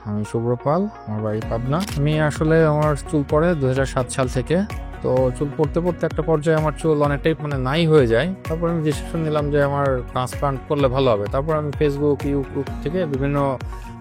আমি শুভ্র পাল, আমার বাড়ি পাবনা। আমি আসলে আমার চুল পড়ে 2007 সাল থেকে। তো চুল পড়তে পড়তে একটা পর্যায়ে আমার চুল অনেকটাই নাই হয়ে যায়। তারপর আমি ডিসিশন নিলাম যে আমার ট্রান্সপ্লান্ট করলে ভালো হবে। তারপর আমি ফেসবুক, ইউটিউব থেকে বিভিন্ন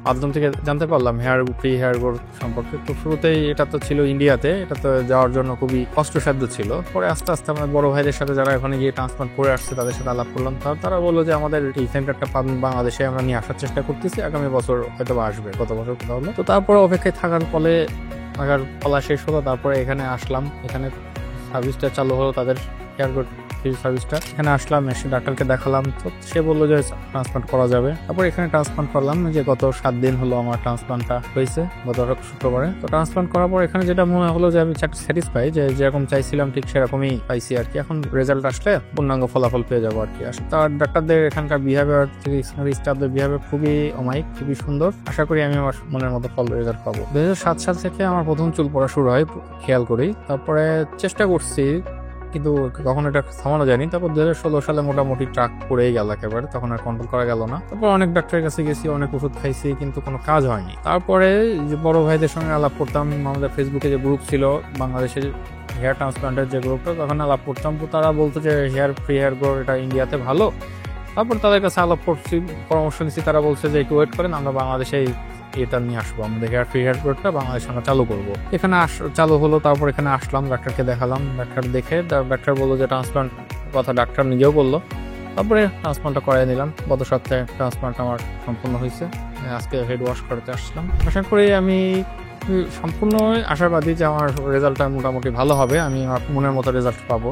মাধ্যম থেকে জানতে পারলাম ফ্রি হেয়ার গ্রোথ সম্পর্কে। তো শুরুতেই এটা তো ছিল ইন্ডিয়াতে, এটা তো যাওয়ার জন্য খুবই কষ্টসাধ্য ছিল। পরে আস্তে আস্তে আমার বড় ভাইদের সাথে যারা এখানে গিয়ে ট্রান্সপ্লান্ট করে আসছে তাদের সাথে আলাপ করলাম। তারা বললো যে আমাদের এই সেন্টারটা বাংলাদেশে আমরা নিয়ে আসার চেষ্টা করতেছি, আগামী বছর হয়তো আসবে। গত বছর কথা হলো। তো তারপরে অপেক্ষায় থাকার ফলে পালা শেষ হলো। তারপরে এখানে আসলাম, এখানে সার্ভিসটা চালু হলো, তাদের হেয়ার গ্রোথ সার্ভিসটা। এখানে আসলাম, এসে ডাক্তারকে দেখালাম। তো সে বললো যে ট্রান্সপ্লান্ট করা যাবে। তারপর এখানে ট্রান্সপ্লান্ট করলাম, যে গত 7 দিন হলো আমার ট্রান্সপ্লান্টটা হয়েছে, গত শুক্রবারে। তো ট্রান্সপ্লান্ট করার পর এখানে যেটা মনে হলো যে আমি স্যাটিসফাই, যে যেরকম চাইছিলাম ঠিক সেরকমই পাইছি আর কি। এখন রেজাল্ট আসলে পূর্ণাঙ্গ ফলাফল পেয়ে যাবো আর কি। তার ডাক্তারদের এখানকার বিহেভিয়ার, স্টাফদের বিহেভিয়ার খুবই অমায়িক, খুবই সুন্দর। আশা করি আমি আমার মনের মতো রেজাল্ট পাবো। 2007 সাল থেকে আমার প্রথম চুল পড়া শুরু হয়, খেয়াল করি। তারপরে চেষ্টা করছি, কিন্তু কখন এটা থামানো যায়নি। তারপর 2016 সালে মোটামুটি ট্রাক পড়েই গেল একেবারে, তখন আর কন্ট্রোল করা গেল না। তারপর অনেক ডাক্তারের কাছে গেছি, অনেক ওষুধ খাইছি, কিন্তু কোনো কাজ হয়নি। তারপরে যে বড় ভাইদের সঙ্গে আলাপ করতাম, আমাদের ফেসবুকে যে গ্রুপ ছিল বাংলাদেশের হেয়ার ট্রান্সপ্লান্টের যে গ্রুপটা, তখন আলাপ করতাম। তো তারা বলতো যে ফ্রি হেয়ার গ্রোথ এটা ইন্ডিয়াতে ভালো। তারপর তাদের কাছে আলাপ করছি, পরামর্শ নিচ্ছি। তারা বলছে যে একটু ওয়েট করেন, আমরা বাংলাদেশে এটা নিয়ে আসবো, আমাদের ফ্রি হেয়ার গ্রোথটা বাংলাদেশে আমরা চালু করবো। এখানে চালু হলো। তারপর এখানে আসলাম, ডাক্তারকে দেখালাম। ডাক্তার দেখে ডাক্তার বললো যে ট্রান্সপ্লান্ট কথা ডাক্তার নিজেও বললো। তারপরে ট্রান্সপ্লান্টটা করাই নিলাম। গত সপ্তাহে ট্রান্সপ্লান্ট আমার সম্পূর্ণ হয়েছে। আজকে হেড ওয়াশ করতে আসলাম। আশা করি আমি সম্পূর্ণ আশাবাদী যে আমার রেজাল্টটা মোটামুটি ভালো হবে, আমি আমার মনের মতো রেজাল্ট পাবো।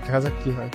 দেখা যাক কি হয়।